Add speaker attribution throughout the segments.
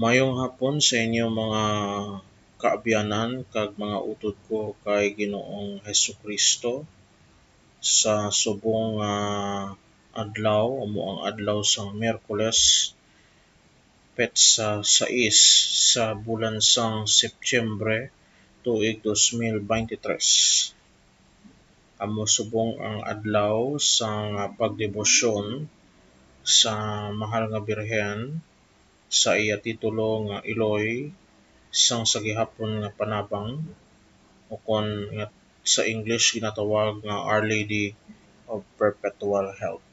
Speaker 1: Mayong hapon sa inyo mga kaabyanan kag mga utod ko kay Ginoong Hesukristo sa subong adlaw amo ang adlaw sa Miyerkules petsa 6 sa bulan sang Setyembre tuig 2023. Amo subong ang adlaw sang pagdebosyon sa Mahal nga Birhen sa iya titulo nga Iloy sang sa gihapon nga panabang o kon nga sa English ginatawag nga Our Lady of Perpetual Help.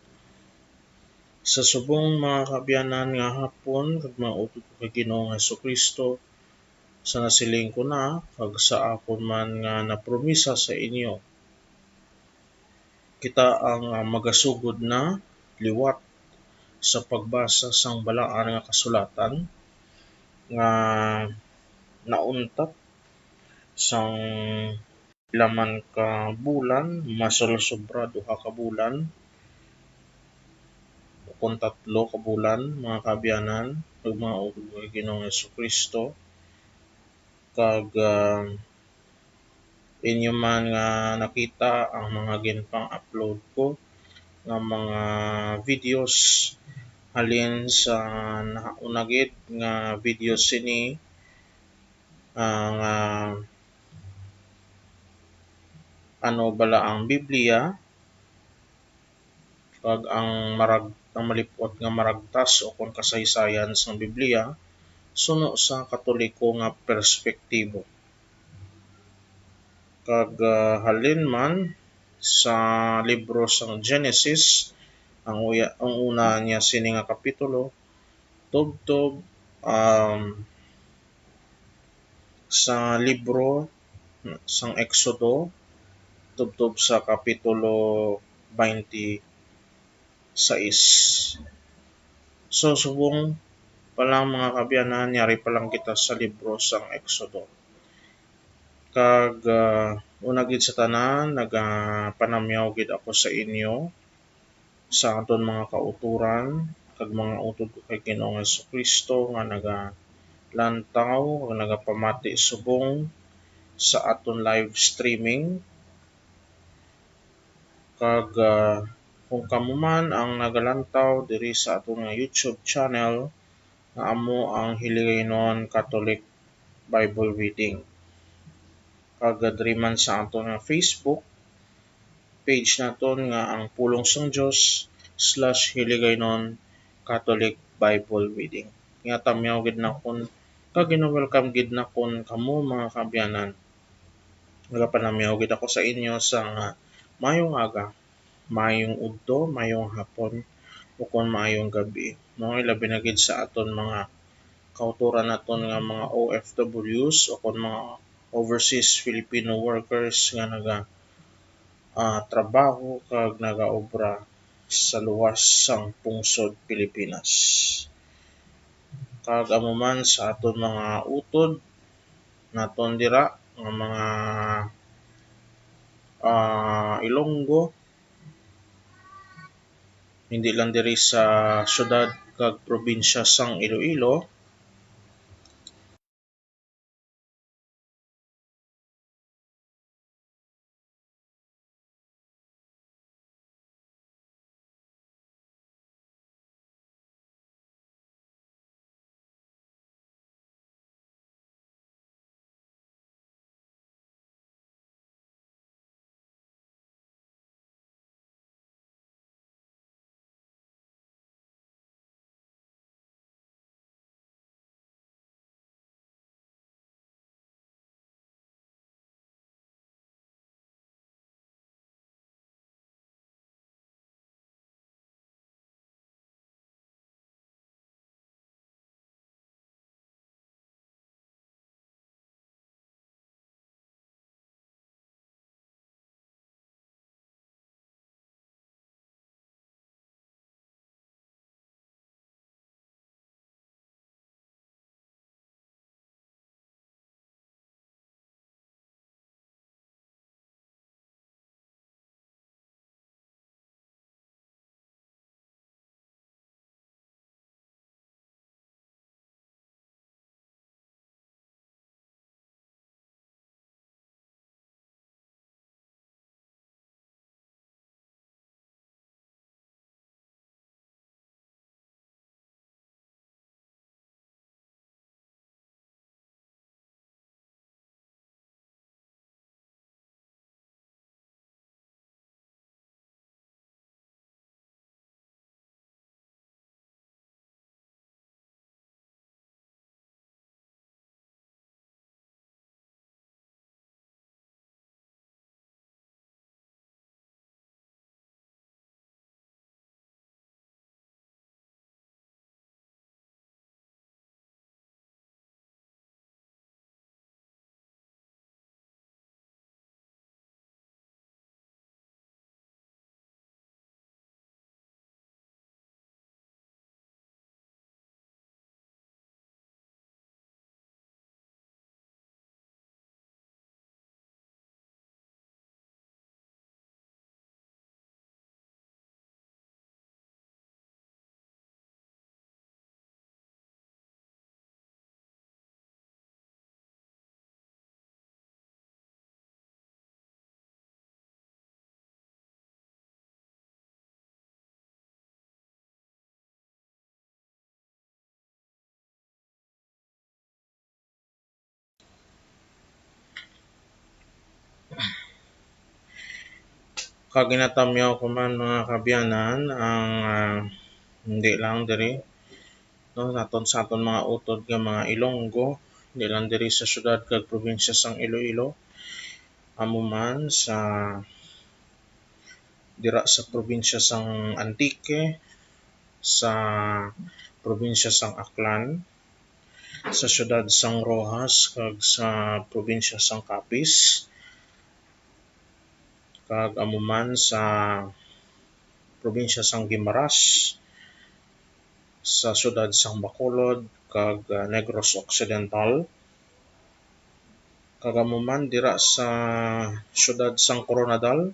Speaker 1: Sa subong mga kaabyanan nga hapon kag mga utod ko kay Ginoong Hesukristo sa nasiling ko na kag sa akon man nga napromisa sa inyo, kita ang magasugod na liwat sa pagbasa sang balaan nga kasulatan nga nauntat sang pila man ka bulan, masobra 2 ka bulan o kon 3 ka bulan mga kaabyanan ug mga utod ko kay Ginoong Hesukristo kag inyo man nga nakita ang mga ginpang-upload ko nga mga videos halin sa nahauna gid nga videos sini nga ano bala ang Biblia kag ang malip-ot nga maragtas o kon kasaysayan sang Biblia suno sa Katoliko nga perspektibo. Kag halin man sa libro sang Genesis ang una niya sini nga kapitulo tubtob sa libro sang Exodo tubtob sa kapitulo 26. So subong pa lang mga kaabyanan yari pa lang kita sa libro sang Exodo. Kag una gid sa tanan nagapanamyaw gid ako sa inyo sa aton mga kauturan kag mga utod ko kay Ginoong Hesukristo nga nagalantaw o nagapamati subong sa aton live streaming kag kung kamo man ang nagalantaw diri sa aton nga YouTube channel nga amo ang Hiligaynon Catholic Bible Reading. Kag diri man sa aton nga Facebook page naton nga ang Pulong sang Dios / Hiligaynon Catholic Bible Reading. Nga tamyaw gid nakon kag gina-welcome gid nakon kamo mga kaabyanan. Nagapanamyaw gid ako sa inyo sa mayong aga, mayong udto, mayong hapon o kon maayong gabi. Mao labi na gid sa aton mga kauturan naton nga mga OFWs o kon mga overseas Filipino workers nga trabaho kag nagaobra sa luwas sang pungsod Pilipinas. Kag amo man sa aton mga utod naton dira nga mga Ilonggo, hindi lang diri sa syudad kag probinsya sang Iloilo Kag ginatamyaw ko man mga kabyanan ang hindi lang diri no naton sa aton mga utod nga mga Ilonggo, hindi lang diri sa syudad kag probinsya sang Iloilo, amo man sa dira sa probinsya sang Antique, sa probinsya sang Aklan, sa syudad sang Rojas kag sa probinsya sang Capiz, kag amo man sa probinsya sang Guimaras, sa syudad sang Bacolod kag Negros Occidental, kag amo man dira sa syudad sang Coronadal,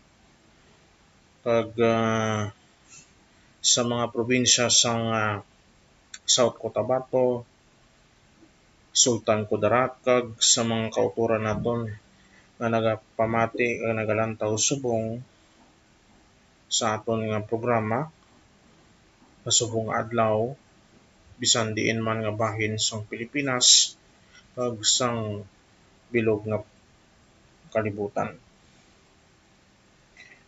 Speaker 1: kag sa mga probinsya sang South Cotabato, Sultan Kudarat, kag sa mga kauturan naton nga nagapamati kag nagalantaw subong sa aton nga programa sa subong adlaw bisan diin man nga bahin sang Pilipinas kag sang bilog nga kalibutan.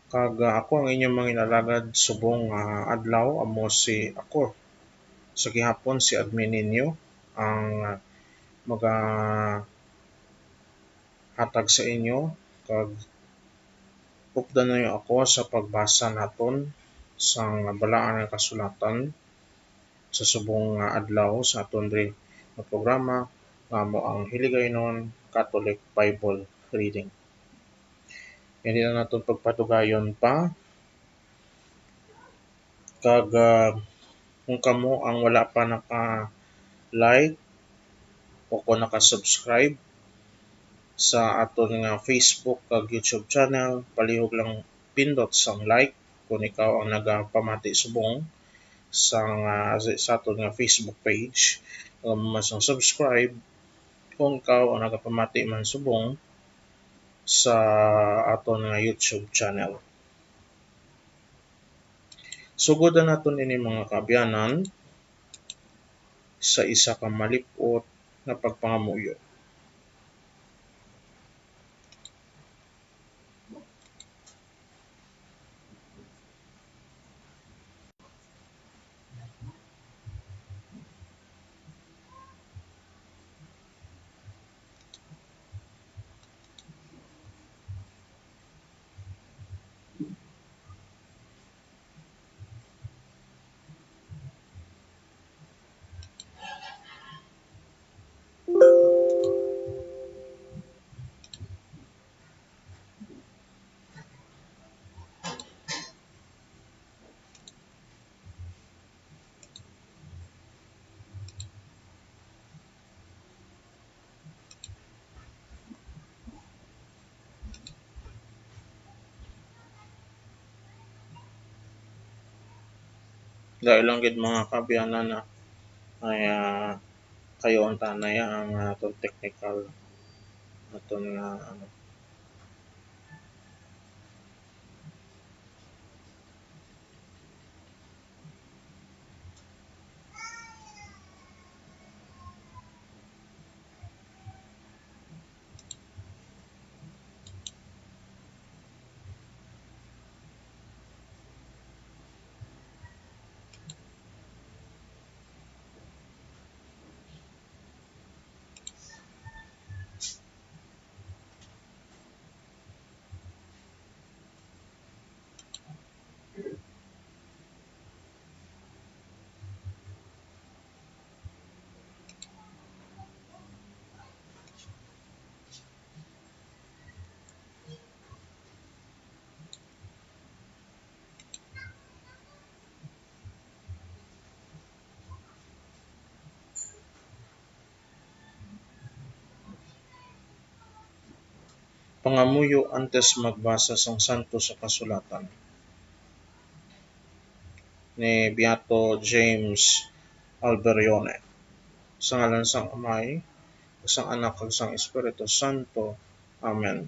Speaker 1: Kag ako ang inyong mga inalagad subong adlaw amo si ako sa gihapon si admin ninyo ang hatag sa inyo kag updanan ako sa pagbasa naton sang balaan nga kasulatan sa subong adlaw sa aton diri nga programa nga amo ang Hiligaynon Catholic Bible Reading. Hindi na naton pagpatugayon pa kag kung kamo ang wala pa naka-like o kung naka-subscribe sa aton nga Facebook kag YouTube channel, palihog lang pindot sang like kung ikaw ang nagapamati subong sa aton nga Facebook page. Kung mas ang subscribe kung ikaw ang nagapamati man subong sa aton nga YouTube channel. Sugodan naton ini mga kaabyanan sa isa ka malip-ot nga pagpangamuyo. Dahil lang gid mga kaabyanan na ay kayo ang tanay ang aton technical aton nga pangamuyo antes magbasa sang santo sa kasulatan ni Beato James Alberione. Sa ngalan sang Amay, sang Anak kag sang Espiritu Santo. Amen.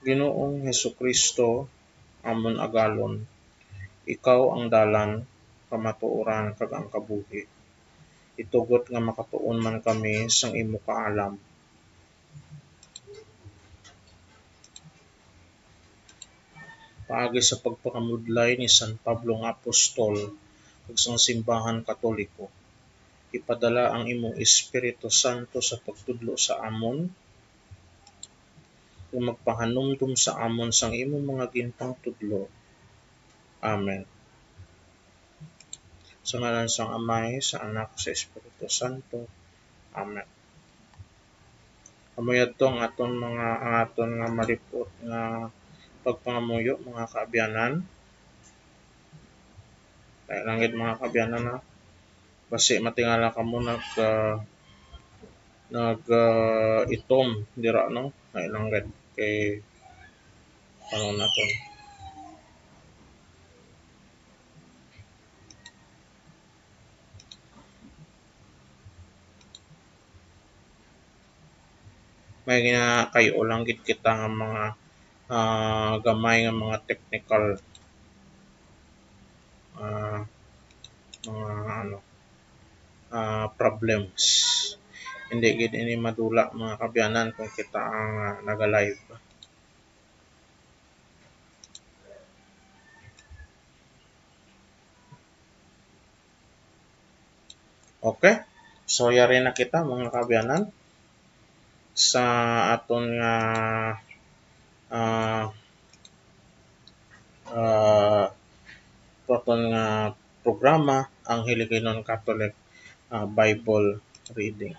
Speaker 1: Ginoong Hesukristo, amon agalon, ikaw ang dalan, kamatuoran kag ang kabuhi. itugot nga makatuon man kami sang imo kaalam. Paagi sa pagpakamudlay ni San Pablo nga apostol ug sang simbahan Katoliko, ipadala ang imong Espiritu Santo sa pagtudlo sa amon ug magpahanumdum sa amon sang imong mga gintang tudlo. Amen. Sa ngalan sang Amay, sa Anak, sa Espiritu Santo. Amen. Amoy adto ang aton nga malipot nga pagpangamuyo mga kaabyanan. Kaya langit mga kaabyanan ha. Basi matingala kamo itom dira no. Kaya langit kay panon naton. May kayo lang gid kita nga mga gamay nga mga technical ah, mga ano problems. Hindi gid ini madula mga kabyanan kung kita ang naga-live. Okay? So yari na kita mga kabyanan sa aton nga uh, uh, aton nga programa ang Hiligaynon Catholic Bible reading.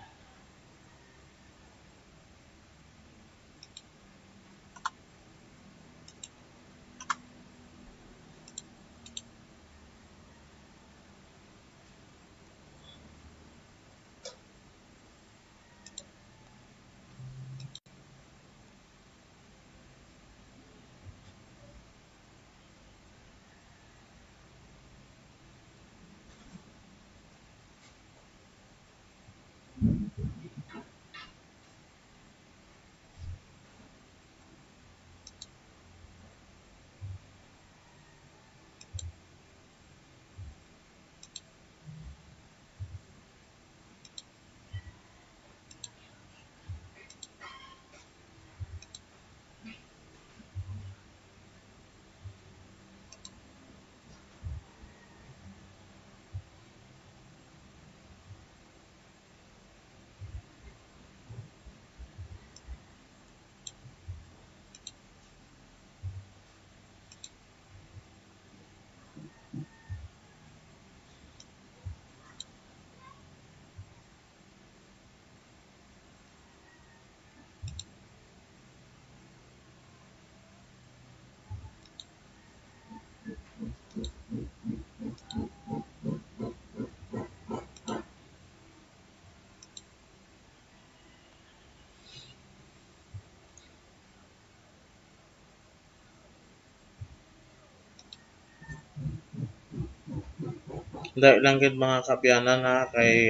Speaker 1: Dahil lang gid mga kabyanan ha kay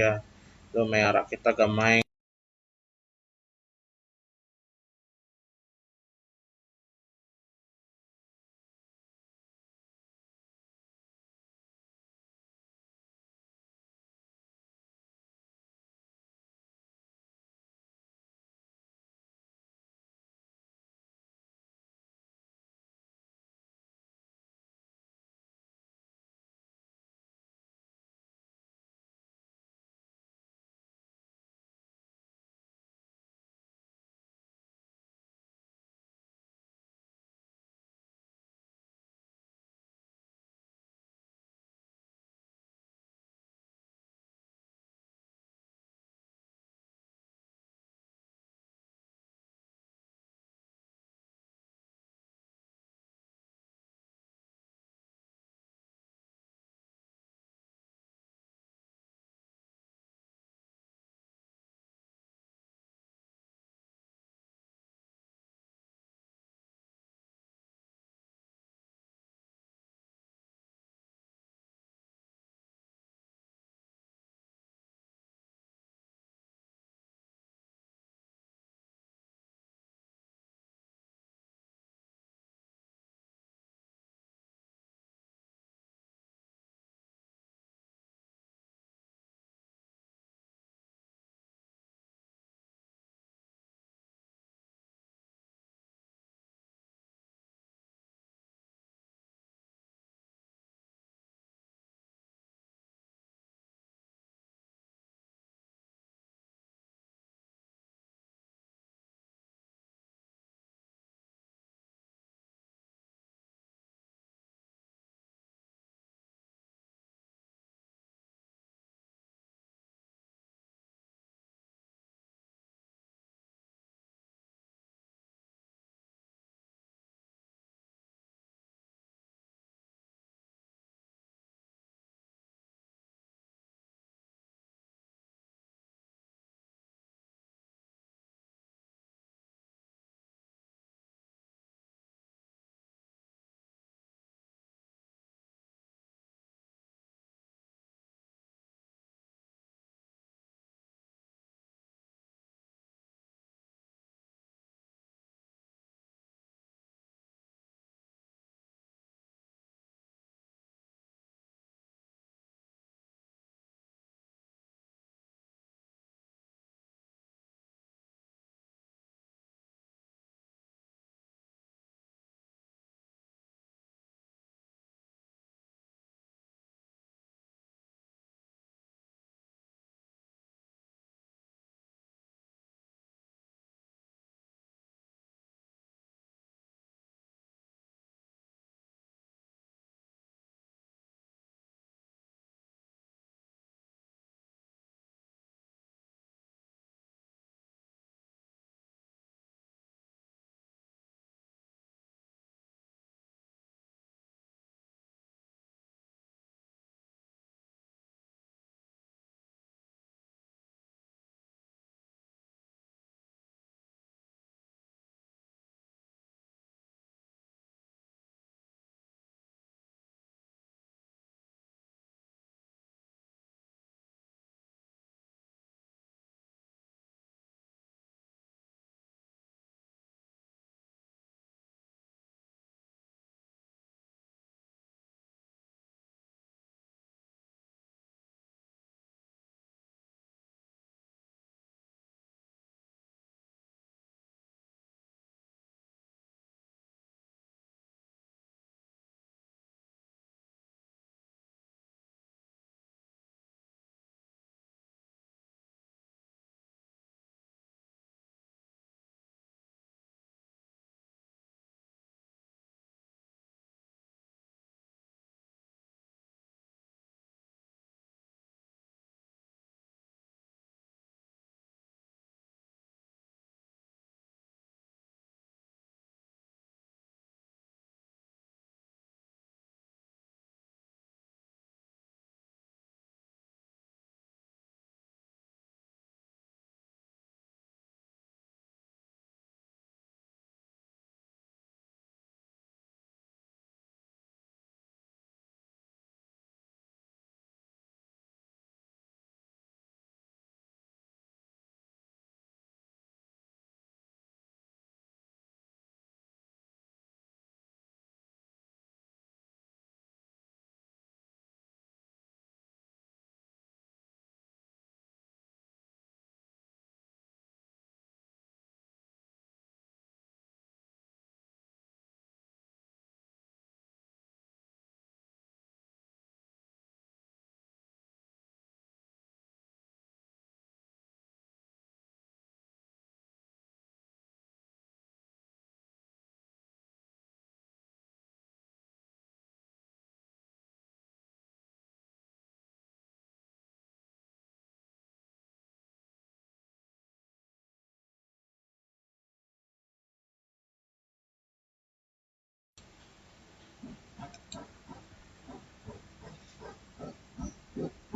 Speaker 1: lumayara kita gamay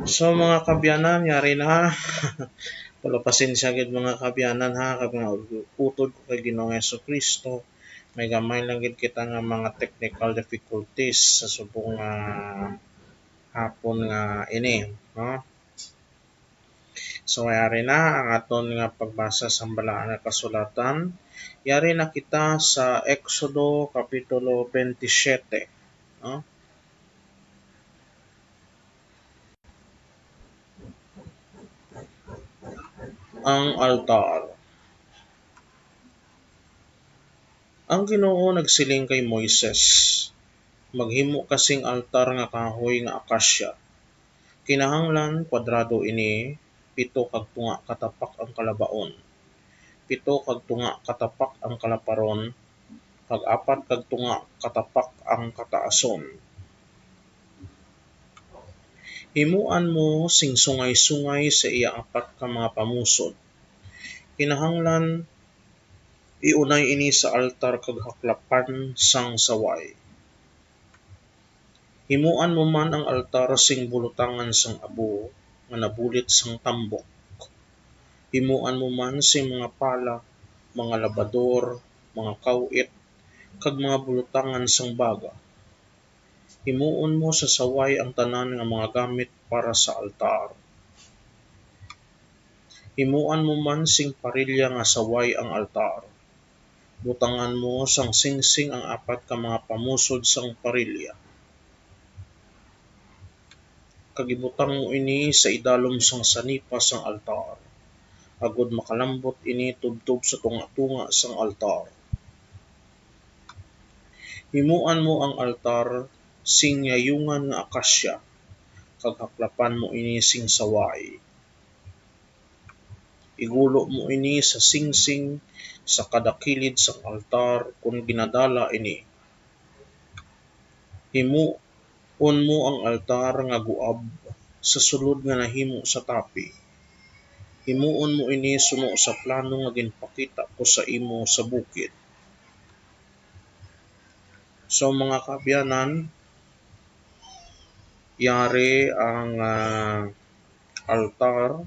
Speaker 1: So mga kabyanan, yari na. Wala pasensya gid mga kabyanan ha, kag mga utod ko kay Ginoong Jesucristo. May gamay lang gid kita nga mga technical difficulties sa subong hapon nga ini, no? So yari na ang aton nga pagbasa sa balaan nga kasulatan. Yari na kita sa Exodo kapitulo 27, no? Ang altar. Ang Ginoo nagsiling kay Moises, maghimo kasing altar nga kahoy nga akasya. Kinahanglan kwadrado ini, 7 kag tunga katapak ang kalabaon, 7 kag tunga katapak ang kalaparon, kag 4 kag tunga katapak ang kataason. Himuan mo sing sungay-sungay sa iya 4 ka mga pamusod. Kinahanglan iunay ini sa altar kag haklapan sang saway. Himuan mo man ang altar sing bulutangan sang abo nga nabulit sang tambok. Himuan mo man sing mga pala, mga labador, mga kawit, kag mga bulutangan sang baga. Himuon mo sa saway ang tanan nga mga gamit para sa altar. Himuan mo man sing parilya nga saway ang altar. Butangan mo sang singsing ang 4 ka mga pamusod sang parilya. Kagibutang mo ini sa idalom sang sanipa sang altar. Agod makalambot ini tubtob sa tunga-tunga sang altar. Himuan mo ang altar sing yayungan nga akasya, kag haklapan mo ini sing saway. Igulo mo ini sa singsing sa kada kilid sang altar kung ginadala ini. Himuon mo ang altar nga guab sa sulod nga nahimo sa tapi. Himuon mo ini suno sa plano nga ginpakita ko sa imo sa bukid. So mga kabyanan, yari ang altar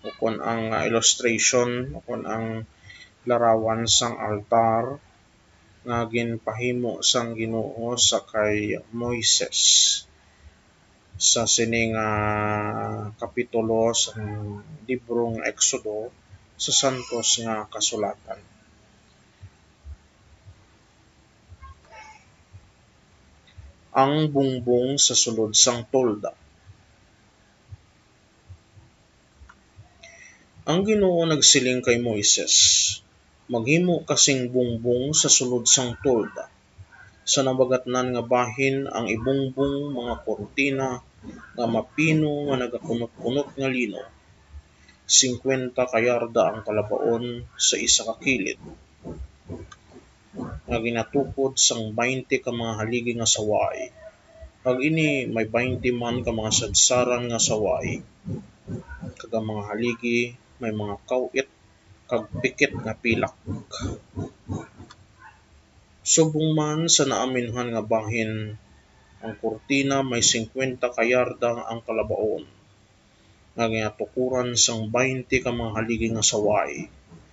Speaker 1: o kon ang illustration o kon ang larawan sang altar nga ginpahimo sang Ginoo sa kay Moises sa sining kapitulo sa librong Exodo sa santos nga kasulatan. Ang bungbong sa sulod sang tolda. Ang Ginoo nagsiling kay Moises, maghimo kasing bungbong sa sulod sang tolda. Sa nabagatnan nga bahin ang ibungbong mga kortina nga mapino nga nagakunot-kunot nga lino. 50 kayarda ang kalabaon sa isa ka kilid. Nga ginatukod sang 20 ka mga haligi nga saway. Pag ini may 20 man ka mga sadsaran nga saway. Kag ang mga haligi may mga kawit kag pikit nga pilak. Subong man sa naaminhan nga bahin, ang kurtina may 50 kayarda ang kalabaon. Nga ginatukuran sang 20 ka mga haligi nga saway.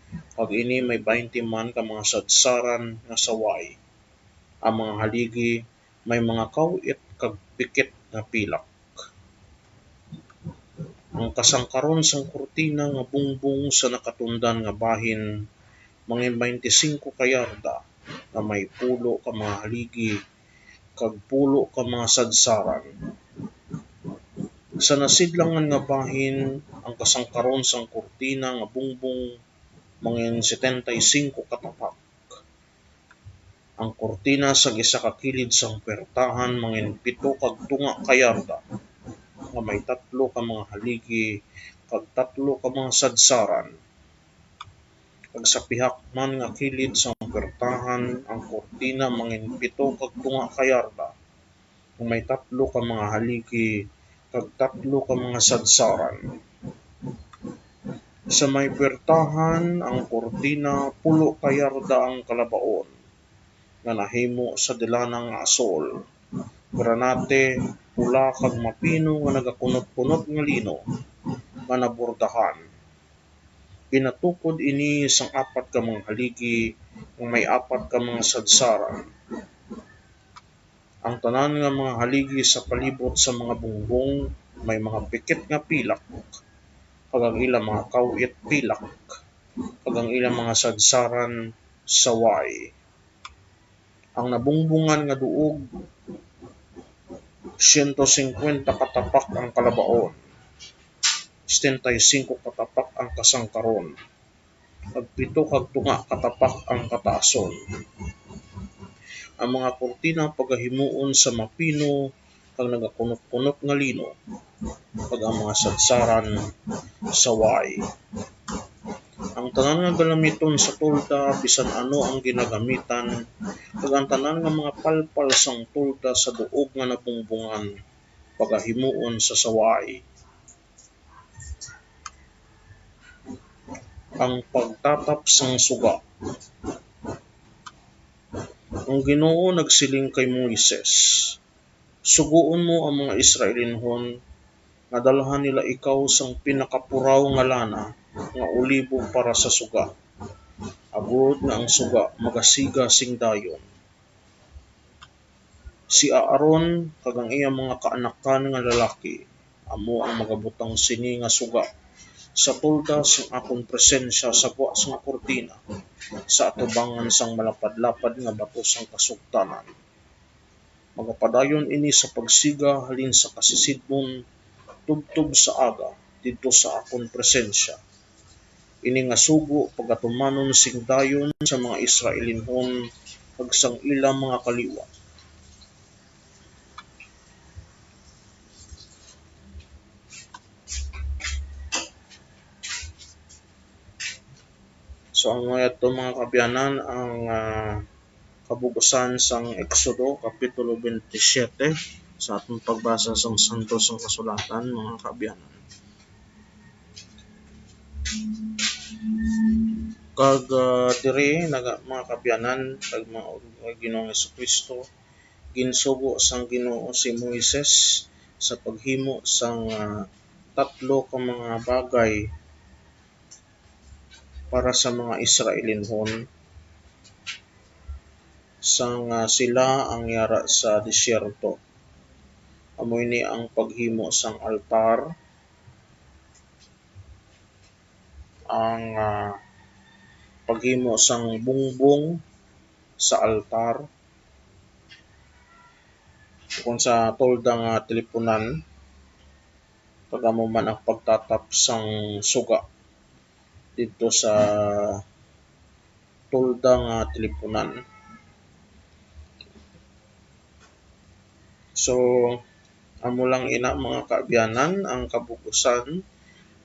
Speaker 1: Pag ini may 20 man ka mga sadsaran nga saway. Ang mga haligi may mga kawit kag pikit nga pilak. Ang kasangkaron sang kurtina nga bungbong sa nakatundan nga bahin mangin 25 kayarda nga may 10 ka mga haligi kag 10 ka mga sadsaran. Sa nasidlangan nga bahin ang kasangkaron sang kurtina nga bungbong mangin 75 katapak. Ang kurtina sa isa ka kilid sang puwertahan mangin 7 kag tunga kayarda nga may 3 ka mga haligi kag 3 ka mga sadsaran. Kag sa pihak man nga kilid sang puwertahan ang kurtina mangin 7 kag tunga kayarda nga may 3 ka mga haligi kag 3 ka mga sadsaran. Sa may puwertahan ang kurtina 10 kayarda ang kalabaon nga nahimo sa dilanang nga asol, granate, pula kag mapino nga nagakunot-kunot nga lino nga nabordahan. Ginatukod ini sang apat ka mga haligi nga may apat ka mga sadsaran. Ang tanan nga mga haligi sa palibot sa mga bungbong may mga pikit nga pilak, kag ang ilang mga kawit pilak, kag ang ilang mga sadsaran saway. Ang nabungbungan nga duog 150 katapak ang kalabaon, 75 katapak ang kasangkaron, kag 7 kag tunga katapak ang kataason. Ang mga kurtina pagahimuon sa mapino kag nagakunot-kunot nga lino, kag ang mga sadsaran saway. Ang tanan nga galamiton sa tolda bisan ano ang ginagamitan, kag ang tanan nga mga palpal sang tolda sa duog nga nabungbungan pagahimuon sa saway. Ang pagtatap sang suga. Ang Ginoo nagsiling kay Moises, suguon mo ang mga Israelinhon nga dalhan nila ikaw sang pinakapuraw nga lana nga olibo para sa suga. Agud nga ang suga magasiga sing dayon. Si Aaron kag ang iyang mga kaanakan nga lalaki amo ang magabutang sini nga suga sa tolda sang akon presensya sa buwas nga kurtina sa atubangan sang malapad-lapad nga bato sang kasugtanan. Magapadayon ini sa pagsiga halin sa kasisidmon tubtob sa aga didto sa akon presensya. Ini nga sugo pagatumanon sing dayon sa mga Israelinhon kag sang ilang mga kaliwat. So ang mga kabyanan ang kabugusan sang Exodo Kapitulo 27 sa atong pagbasa sang santos sang kasulatan mga kabyanan. Kag diri mga kabyanan kag mga Ginoong Jesucristo ginsugo sang Ginoo si Moises sa paghimo sang tatlo ka mga bagay para sa mga Israelinhon sang sila ang yara sa disyerto. Amoy ni ang paghimo sang altar, ang paghimo sang bungbong sa altar, kung sa tolda nga teleponan, kag amo man ang pagtatap sang suga dito sa tolda nga teleponan. So amo lang ina mga kaabyanan ang kabugusan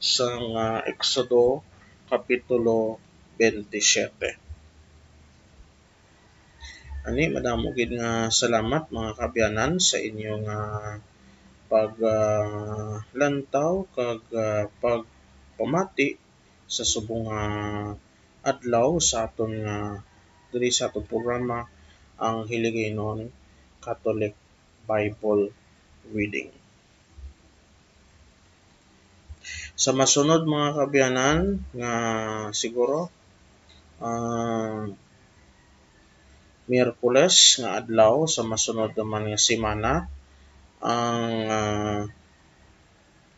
Speaker 1: sang Exodo Kapitulo 27. Ani madamo gid nga salamat mga kaabyanan sa inyong paglantaw kag pagpamati sa subong adlaw sa aton diri sa atong programa ang Hiligaynon Catholic Bible Reading. Sa masunod mga kaabyanan nga siguro Miyerkules nga adlaw sa masunod naman nga semana ang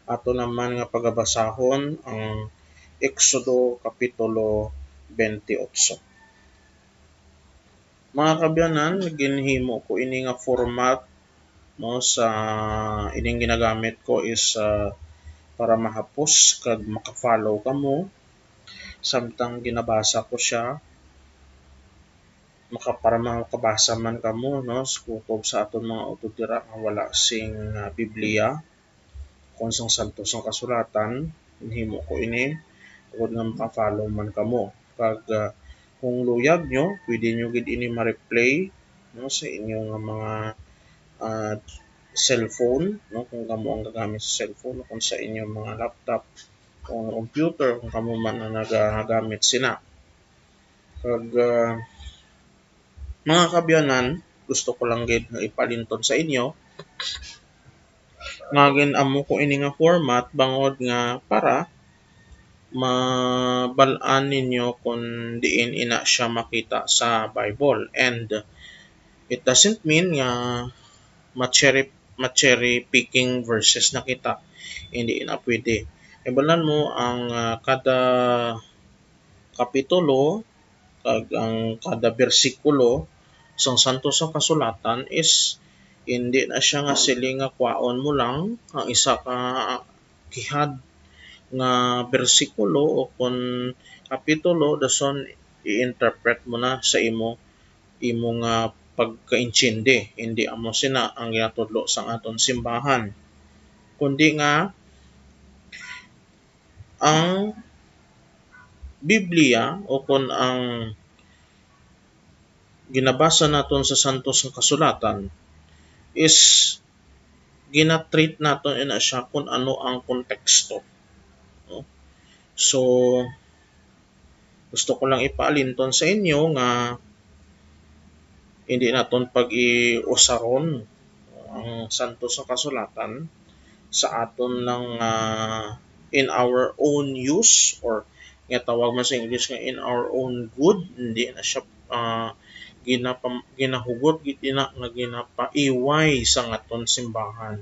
Speaker 1: ato naman nga pagabasahon ang Exodo Kapitulo 28. Mga kabyanan, ginhimo ko ini nga format no sa ining ginagamit ko is para mahapos kag maka-follow kamo samtang ginabasa ko siya para makabasa man kamo no kutob sa aton mga utodira nga wala sing Biblia kung sang santos ang kasulatan hinhimo ko ini ug nga maka-follow man kamo kag kung luyag nyo pwede nyo gid ini ma-replay no sa inyong mga cellphone no kung kamo ang gagamit sa cellphone o kung sa inyong mga laptop o computer kung kamo man ang nagagamit sina. Kag mga kabyanan, gusto ko lang gid nga ipalinton sa inyo nga ginamo ko ini nga format bangod nga para mabal-an ninyo kung diin ina siya makita sa Bible. And it doesn't mean nga ma-cherry picking verses na kita. Hindi na pwede. Ibalan mo ang kada kapitulo kag ang kada bersikulo sa santo sa kasulatan is hindi na siya nga siling nga kwaon mo lang ang isa ka kihad nga bersikulo o kun kapitulo dason i-interpret mo na sa imo nga pagkaintindi. Hindi amo sina ang ginatudlo sa aton simbahan, kundi nga ang Biblia o kun ang ginabasa naton sa santos nga kasulatan is ginatreat naton ina siya kung ano ang konteksto. No? So, gusto ko lang ipaalinton sa inyo nga hindi naton pag-iusaron ang santos sa kasulatan sa aton lang in our own use, or nga tawag man sa English nga in our own good. Hindi na siya ginahugot gina nga ginapaiway sa aton simbahan,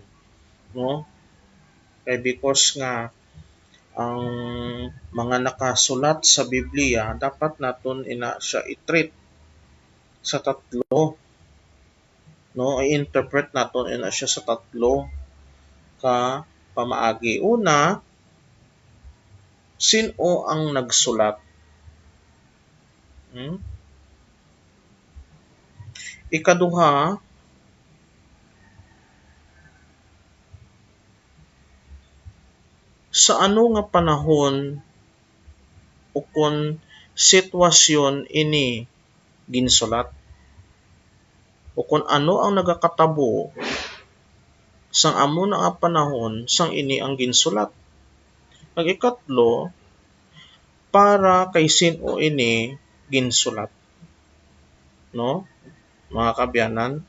Speaker 1: no? Kay because nga ang mga nakasulat sa Biblia dapat naton ina siya i-treat sa tatlo, no? I-interpret naton ina siya sa tatlo ka pamaagi. Una, sino ang nagsulat? Ikaduha, sa ano nga panahon o kung sitwasyon ini ginsulat? O kung ano ang nagakatabo sang amo na nga panahon sang ini ang ginsulat? Ang ikatlo, para kay sino ini ginsulat? No? Mga kabyanan,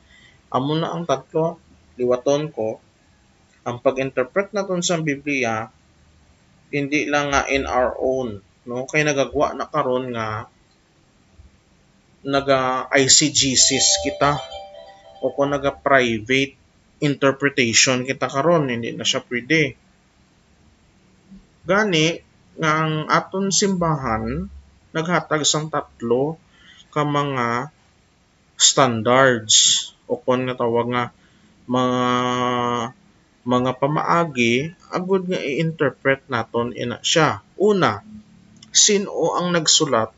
Speaker 1: amo na ang tatlo, liwaton ko, ang pag-interpret naton sa Biblia hindi lang nga in our own, no? Kay nagagwa na karon nga naga-ICGCs kita o kung naga-private interpretation kita karon, hindi na siya pwede. Gani nga ang aton simbahan naghatag sang tatlo ka mga standards o kung nga tawag nga mga pamaagi agud nga i-interpret naton ina siya. Una, sino ang nagsulat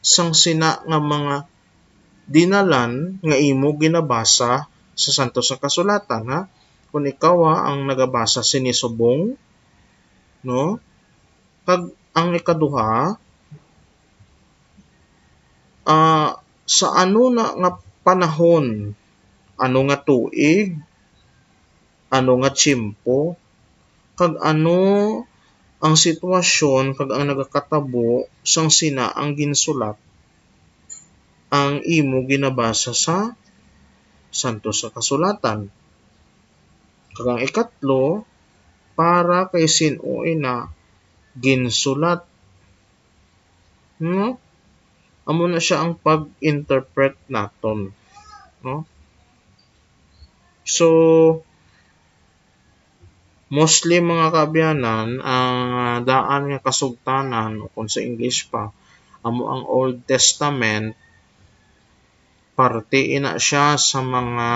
Speaker 1: sang sina nga mga dinalan nga imo ginabasa sa santo sa kasulatan, ha? Kung ikaw ang nagabasa sini subong, no? Kag ang ikaduha, sa ano na nga panahon, ano nga tuig, ano nga tiyempo, kag ano ang sitwasyon kag ang nagakatabo sang sina ang ginsulat ang imo ginabasa sa santo sa kasulatan. Kag ang ikatlo, para kay sino ina ginsulat. No? Amo na siya ang pag-interpret naton, no? So, mostly mga kabyanan, ang daan nga kasugtanan o kung sa English pa, amo ang Old Testament, parte ina siya sa mga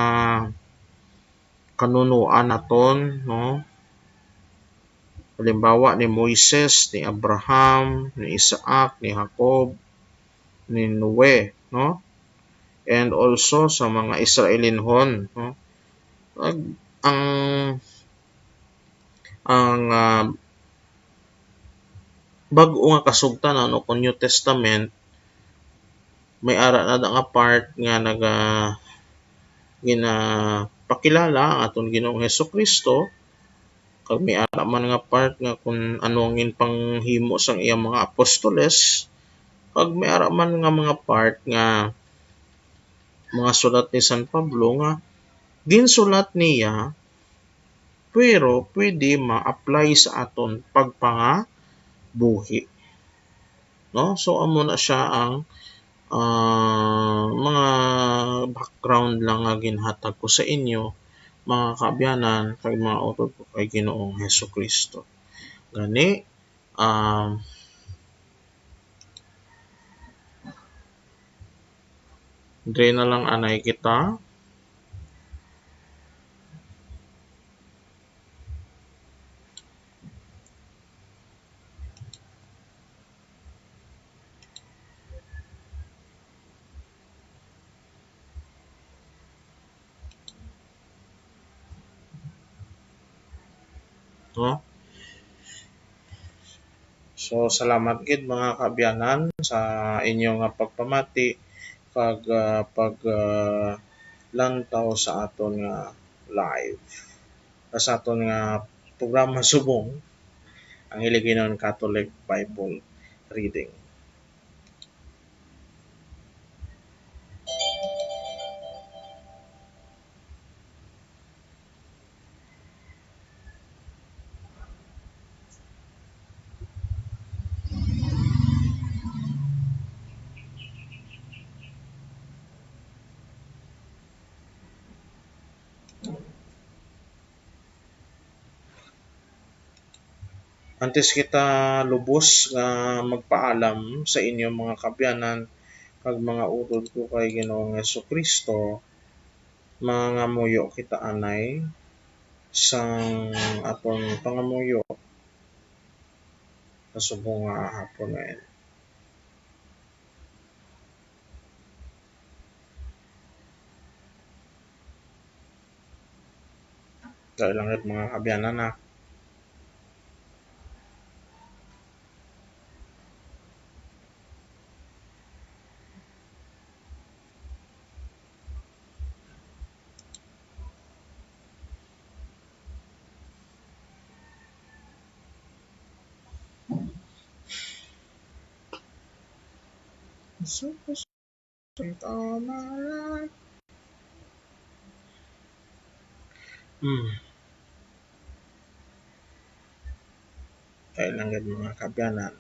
Speaker 1: kanunuan naton, no? Halimbawa ni Moises, ni Abraham, ni Isaac, ni Jacob, ni Noe, no? And also sa mga Israelinhon, no? Ang bag-o nga kasugtanan o New Testament may ara na nga part nga ginapakilala ang aton Ginoong Hesukristo, kag may ara man nga part nga kung ano ang panghimo sang iyang mga apostoles, kag may ara man nga mga part nga mga sulat ni San Pablo nga ginsulat niya pero pwede ma-apply sa aton pagpangabuhi, no? So amo na siya ang mga background lang nga ginhatag ko sa inyo, mga kaabyanan kag mga utod ko kay Ginoong Hesukristo. Gani, dire na lang anay kita. No? So salamat gid mga kaabyanan sa inyong pagpamati kag lantaw sa aton nga live. Sa aton nga programa subong ang Hiligaynon Catholic Bible Reading. Antes kita lubos nga magpaalam sa inyong mga kabyanan kag mga utod ko kay Ginoong Hesukristo, mangamuyo kita anay sang aton pangamuyo sa subong nga hapon ngayon. Dahil lang mga kabyanan na. Dahil lang mga kabyanan.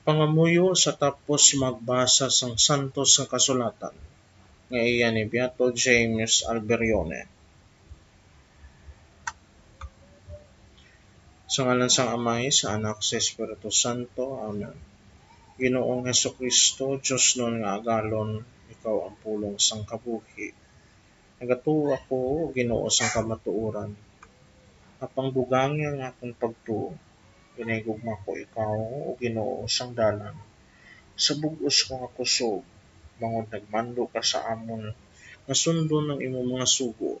Speaker 1: Pangamuyo sa tapos magbasa sang santos nga kasulatan nga iyan ni Beato James Alberione. Sa ngalan sang Amay, sa Anak, sa Espiritu Santo. Amen. Ginoong Hesukristo, Diyos nun nga agalon, ikaw ang pulong sang kabuhi. Nagatuo ako, Ginoo sang kamatuoran. apang dugangi ang akong pagtuo. Ginahigugma ko ikaw o Ginoo sang dalan. Sa bug-os ko nga kusog, bangod nagmando ka sa amon, nga sundon ang imong mga sugo.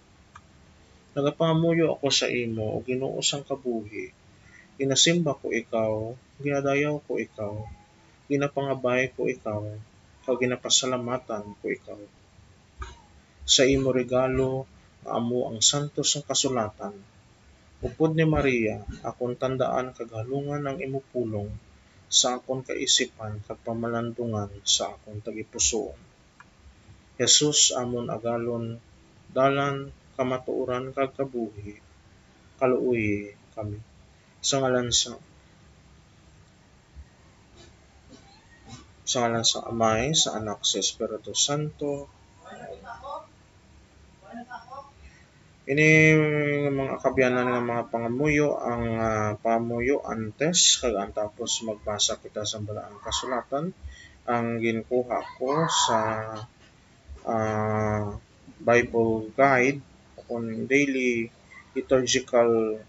Speaker 1: Nagapamuyo ako sa imo o Ginoo sang kabuhi. Ginasimba ko ikaw, ginadayaw ko ikaw, ginapangabay ko ikaw, kag ginapasalamatan ko ikaw. Sa imo regalo nga amo ang santos nga kasulatan. Upod ni Maria, akong tandaan kag halungan ang imo pulong sa akong kaisipan kag pamalandungan sa akong tagipusoon. Jesus amon agalon, dalan, kamatuoran kag kabuhi, kaluoy kami. Sa ngalan sa Amay, sa Anak, sa Espiritu Santo. Ini mga kabyanan nga mga pangamuyo ang pamuyo antes kag tapos magbasa kita sa balaang kasulatan. Ang ginkuha ko sa Bible Guide on Daily Liturgical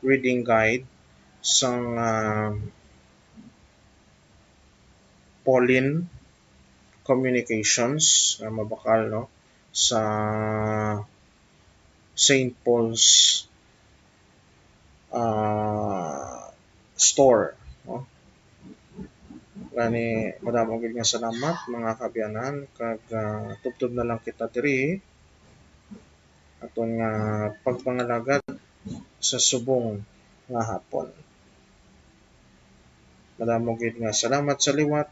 Speaker 1: Reading Guide sang Pauline Communications nga mabakal no sa St. Paul's store no. Gani madamo gid nga salamat mga kabyanan kag tubtob na lang kita diri aton nga pagpangalagad sa subong nga hapon. Madamo gid nga salamat sa liwat.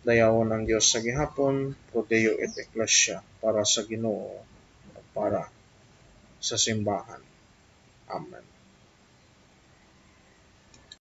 Speaker 1: Dayawon ang Dios sa gihapon, pro Deo et Ecclesia, para sa Ginoo, para sa simbahan. Amen.